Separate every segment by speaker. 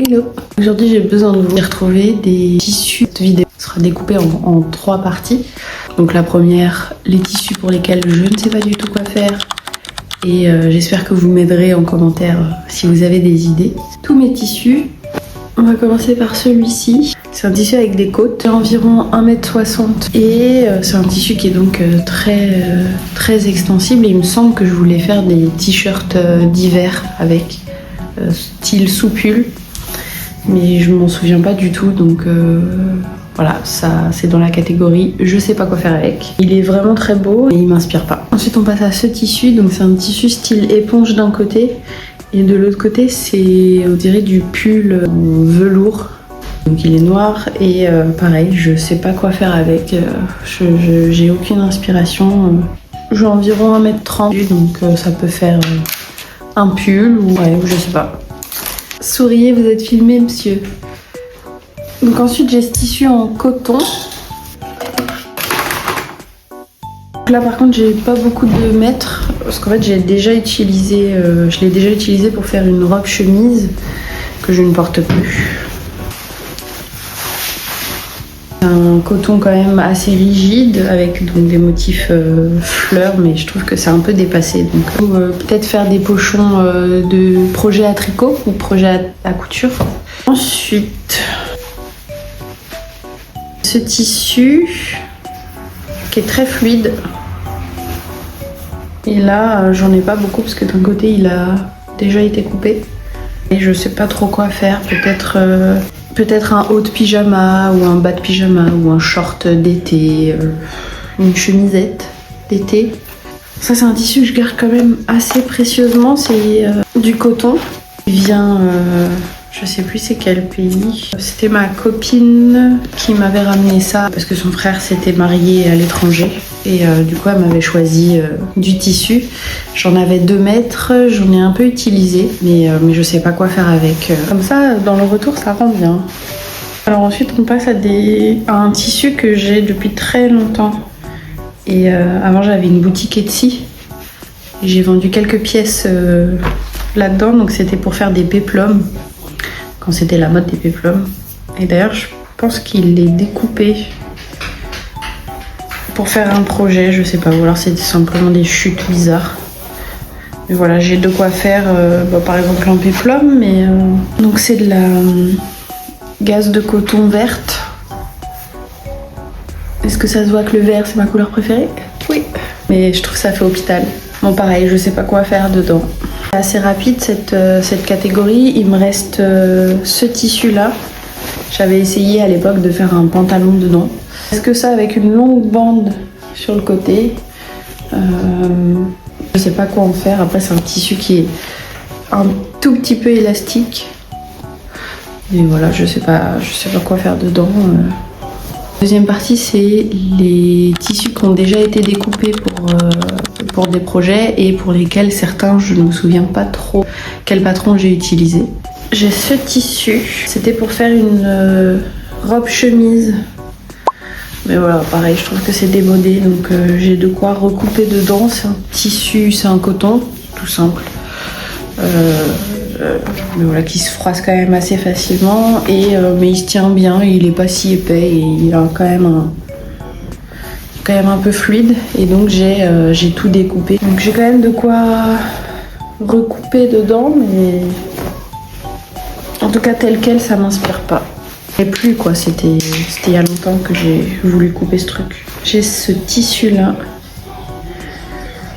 Speaker 1: Hello. Aujourd'hui j'ai besoin de vous retrouver des tissus de vidéo. Ce sera découpé en 3 parties. Donc la première, les tissus pour lesquels je ne sais pas du tout quoi faire. Et j'espère que vous m'aiderez en commentaire si vous avez des idées. Tous mes tissus, on va commencer par celui-ci. C'est un tissu avec des côtes, environ 1,60 m. Et c'est un tissu qui est donc très extensible. Et il me semble que je voulais faire des t-shirts d'hiver avec style sous-pull. Mais je m'en souviens pas du tout, donc voilà, ça c'est dans la catégorie je sais pas quoi faire avec. Il est vraiment très beau et il m'inspire pas. Ensuite on passe à ce tissu, donc c'est un tissu style éponge d'un côté et de l'autre côté c'est on dirait du pull en velours. Donc il est noir et pareil, je sais pas quoi faire avec, j'ai aucune inspiration. J'ai environ 1,30 m, donc ça peut faire un pull ou ouais, je sais pas. Souriez, vous êtes filmé, monsieur. Donc ensuite j'ai ce tissu en coton. Donc là par contre j'ai pas beaucoup de mètres parce qu'en fait j'ai déjà utilisé, je l'ai déjà utilisé pour faire une robe chemise que je ne porte plus. Un coton quand même assez rigide avec donc des motifs fleurs, mais je trouve que c'est un peu dépassé. Donc peut-être faire des pochons de projet à tricot ou projet à couture. Ensuite, ce tissu qui est très fluide. Et là, j'en ai pas beaucoup parce que d'un côté il a déjà été coupé. Et je sais pas trop quoi faire. Peut-être un haut de pyjama ou un bas de pyjama ou un short d'été, une chemisette d'été. Ça c'est un tissu que je garde quand même assez précieusement, c'est du coton. Il vient, je sais plus c'est quel pays. C'était ma copine qui m'avait ramené ça parce que son frère s'était marié à l'étranger. Et du coup elle m'avait choisi du tissu. J'en avais 2 mètres, j'en ai un peu utilisé, mais je sais pas quoi faire avec. Comme ça, dans le retour, ça rend bien. Alors ensuite, on passe à un tissu que j'ai depuis très longtemps. Et avant, j'avais une boutique Etsy. J'ai vendu quelques pièces là-dedans, donc c'était pour faire des péplums, quand c'était la mode des péplums. Et d'ailleurs, je pense qu'il est découpé pour faire un projet, je sais pas, ou alors c'est simplement des chutes bizarres. Mais voilà, j'ai de quoi faire, par exemple un péplum, mais donc c'est de la gaze de coton verte. Est-ce que ça se voit que le vert c'est ma couleur préférée? Oui. Mais je trouve que ça fait hôpital. Bon pareil, je sais pas quoi faire dedans. C'est assez rapide cette catégorie. Il me reste ce tissu là. J'avais essayé à l'époque de faire un pantalon dedans. Est-ce que ça avec une longue bande sur le côté? Je sais pas quoi en faire. Après c'est un tissu qui est un tout petit peu élastique. Et voilà, je sais pas quoi faire dedans. Deuxième partie, c'est les tissus qui ont déjà été découpés pour des projets et pour lesquels certains, je ne me souviens pas trop quel patron j'ai utilisé. J'ai ce tissu, c'était pour faire une robe chemise. Mais voilà, pareil, je trouve que c'est démodé, donc j'ai de quoi recouper dedans. C'est un tissu, c'est un coton, tout simple. Mais voilà, qui se froisse quand même assez facilement mais il se tient bien, il est pas si épais et il a quand même un peu fluide et donc j'ai tout découpé. Donc j'ai quand même de quoi recouper dedans, mais en tout cas tel quel ça m'inspire pas. Et plus quoi, c'était il y a longtemps que j'ai voulu couper ce truc. J'ai ce tissu là,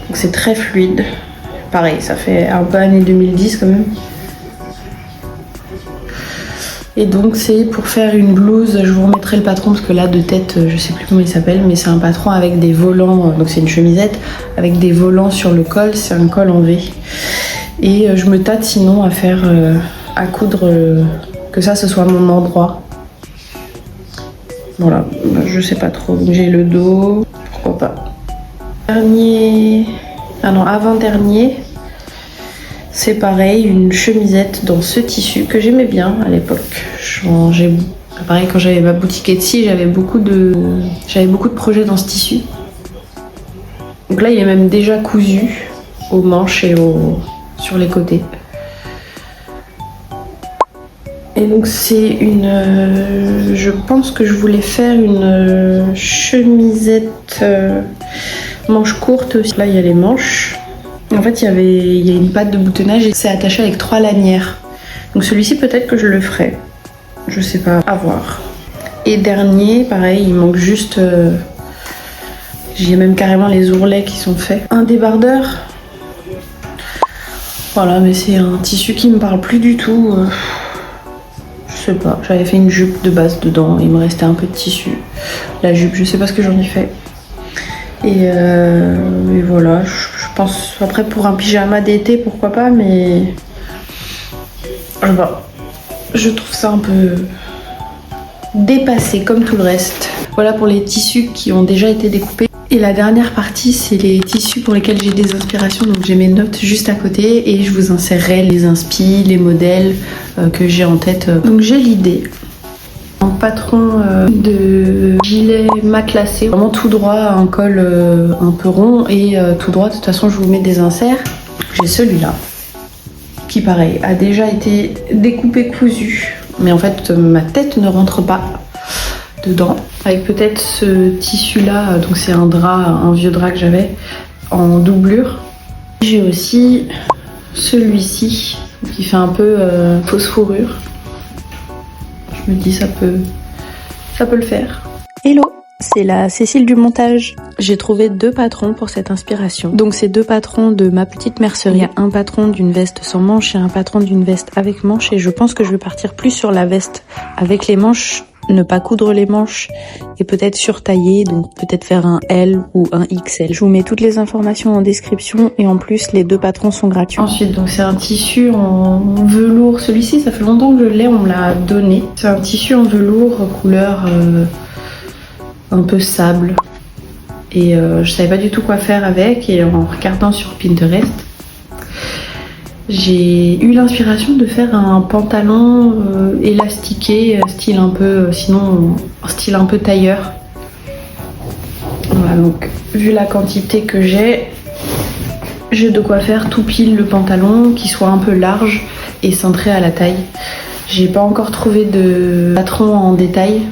Speaker 1: donc c'est très fluide. Pareil, ça fait un peu année 2010 quand même. Et donc c'est pour faire une blouse, je vous remettrai le patron parce que là de tête je sais plus comment il s'appelle, mais c'est un patron avec des volants, donc c'est une chemisette avec des volants sur le col, c'est un col en V. Et je me tâte sinon à faire, à coudre, que ça ce soit mon endroit. Voilà, je sais pas trop, j'ai le dos, pourquoi pas. Avant-dernier, c'est pareil, une chemisette dans ce tissu que j'aimais bien à l'époque. Pareil, quand j'avais ma boutique Etsy, j'avais beaucoup de projets dans ce tissu. Donc là, il est même déjà cousu aux manches et sur les côtés. Et donc c'est une... je pense que je voulais faire une chemisette manche courte aussi. Là il y a les manches. En fait il y a une patte de boutonnage et c'est attaché avec 3 lanières. Donc celui-ci peut-être que je le ferai. Je sais pas, à voir. Et dernier, pareil, il manque juste... j'ai même carrément les ourlets qui sont faits. Un débardeur. Voilà, mais c'est un tissu qui me parle plus du tout. Je sais pas, j'avais fait une jupe de base dedans, il me restait un peu de tissu. La jupe, je sais pas ce que j'en ai fait. Et voilà, je pense après pour un pyjama d'été, pourquoi pas, mais je trouve ça un peu dépassé comme tout le reste. Voilà pour les tissus qui ont déjà été découpés. Et la dernière partie, c'est les tissus pour lesquels j'ai des inspirations. Donc j'ai mes notes juste à côté et je vous insérerai les inspi, les modèles que j'ai en tête. Donc j'ai l'idée. Un patron de gilet matelassé, vraiment tout droit, un col un peu rond et tout droit. De toute façon, je vous mets des inserts. J'ai celui-là qui, pareil, a déjà été découpé, cousu. Mais en fait, ma tête ne rentre pas dedans. Avec peut-être ce tissu-là, donc c'est un drap, un vieux drap que j'avais en doublure. J'ai aussi celui-ci qui fait un peu fausse fourrure. Je me dis ça peut le faire. Hello, c'est la Cécile du montage. J'ai trouvé 2 patrons pour cette inspiration. Donc c'est 2 patrons de ma petite mercerie. Il y a un patron d'une veste sans manches et un patron d'une veste avec manches. Et je pense que je vais partir plus sur la veste avec les manches, ne pas coudre les manches et peut-être surtailler, donc peut-être faire un L ou un XL. Je vous mets toutes les informations en description et en plus les 2 patrons sont gratuits. Ensuite, donc c'est un tissu en velours. Celui-ci, ça fait longtemps que je l'ai, on me l'a donné. C'est un tissu en velours couleur un peu sable. Et je savais pas du tout quoi faire avec et en regardant sur Pinterest, j'ai eu l'inspiration de faire un pantalon élastiqué, style un peu, sinon style un peu tailleur. Voilà, donc vu la quantité que j'ai de quoi faire tout pile le pantalon, qui soit un peu large et cintré à la taille. J'ai pas encore trouvé de patron en détail,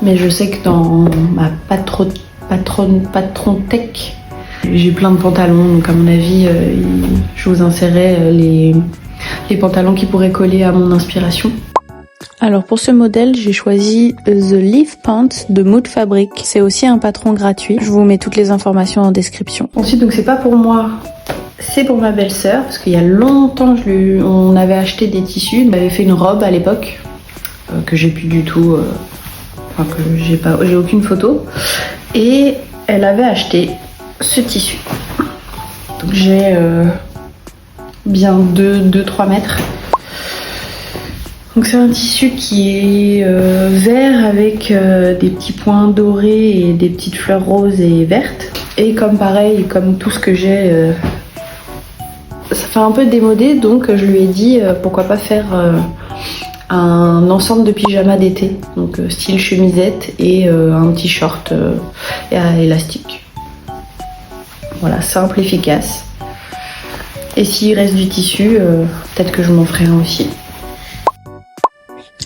Speaker 1: mais je sais que dans ma patron tech, j'ai plein de pantalons, donc à mon avis, je vous insérerai les pantalons qui pourraient coller à mon inspiration. Alors pour ce modèle, j'ai choisi The Leaf Pant de Mood Fabric. C'est aussi un patron gratuit. Je vous mets toutes les informations en description. Ensuite, donc c'est pas pour moi, c'est pour ma belle-sœur, parce qu'il y a longtemps, on avait acheté des tissus. On avait fait une robe à l'époque, que j'ai plus du tout, enfin que j'ai aucune photo. Et elle avait acheté ce tissu. Donc j'ai bien 2-3 mètres. Donc c'est un tissu qui est vert avec des petits points dorés et des petites fleurs roses et vertes. Et comme pareil, comme tout ce que j'ai, ça fait un peu démodé, donc je lui ai dit pourquoi pas faire un ensemble de pyjama d'été. Donc style chemisette et un petit short à élastique. Voilà, simple, efficace. Et s'il reste du tissu, peut-être que je m'en ferai un aussi.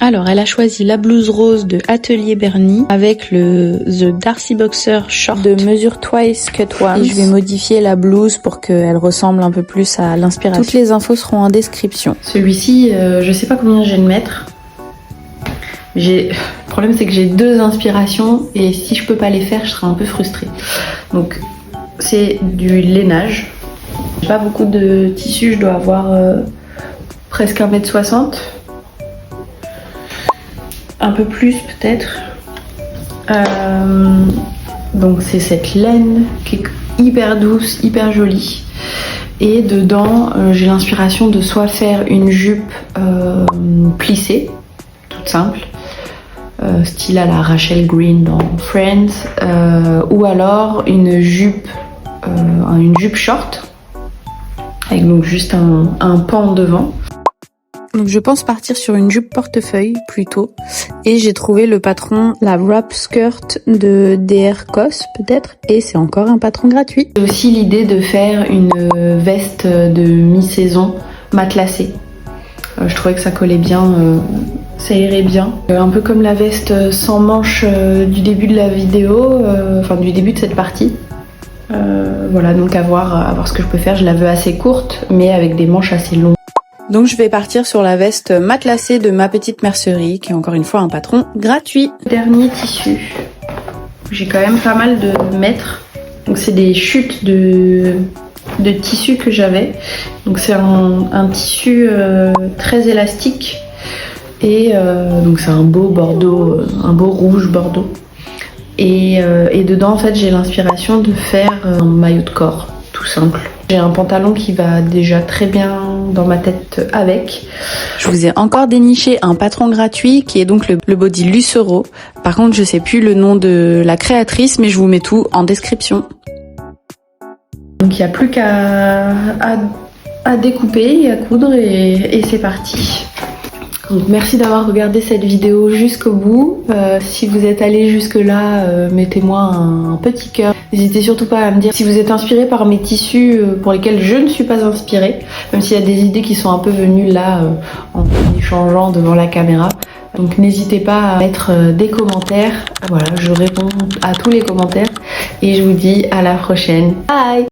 Speaker 1: Alors, elle a choisi la blouse rose de Atelier Bernie avec le The Darcy Boxer Short de mesure Twice Cut Once. Et je vais modifier la blouse pour qu'elle ressemble un peu plus à l'inspiration. Toutes les infos seront en description. Celui-ci, je sais pas combien je vais le mettre. Le problème, c'est que j'ai 2 inspirations et si je peux pas les faire, je serai un peu frustrée. Donc, c'est du lainage. J'ai pas beaucoup de tissu, je dois avoir presque 1,60 m. Un peu plus peut-être. Donc c'est cette laine qui est hyper douce, hyper jolie. Et dedans, j'ai l'inspiration de soit faire une jupe plissée, toute simple, style à la Rachel Green dans Friends, ou alors une jupe short, avec donc juste un pan devant. Donc je pense partir sur une jupe portefeuille plutôt. Et j'ai trouvé le patron, la wrap skirt de DR Cos peut-être. Et c'est encore un patron gratuit. J'ai aussi l'idée de faire une veste de mi-saison matelassée. Je trouvais que ça collait bien, ça irait bien. Un peu comme la veste sans manches du début de la vidéo, enfin du début de cette partie. Voilà, donc à voir ce que je peux faire. Je la veux assez courte, mais avec des manches assez longues. Donc je vais partir sur la veste matelassée de Ma Petite Mercerie, qui est encore une fois un patron gratuit. Dernier tissu. J'ai quand même pas mal de mètres. Donc c'est des chutes de tissu que j'avais. Donc c'est un tissu très élastique. Et donc c'est un beau bordeaux, un beau rouge bordeaux. Et dedans en fait j'ai l'inspiration de faire un maillot de corps, tout simple. J'ai un pantalon qui va déjà très bien dans ma tête avec. Je vous ai encore déniché un patron gratuit qui est donc le body Lucero. Par contre je sais plus le nom de la créatrice, mais je vous mets tout en description. Donc il n'y a plus qu'à découper et à coudre et c'est parti. Donc merci d'avoir regardé cette vidéo jusqu'au bout. Si vous êtes allé jusque là, mettez-moi un petit cœur. N'hésitez surtout pas à me dire si vous êtes inspiré par mes tissus pour lesquels je ne suis pas inspirée, même s'il y a des idées qui sont un peu venues là en échangeant devant la caméra. Donc n'hésitez pas à mettre des commentaires. Voilà, je réponds à tous les commentaires et je vous dis à la prochaine. Bye!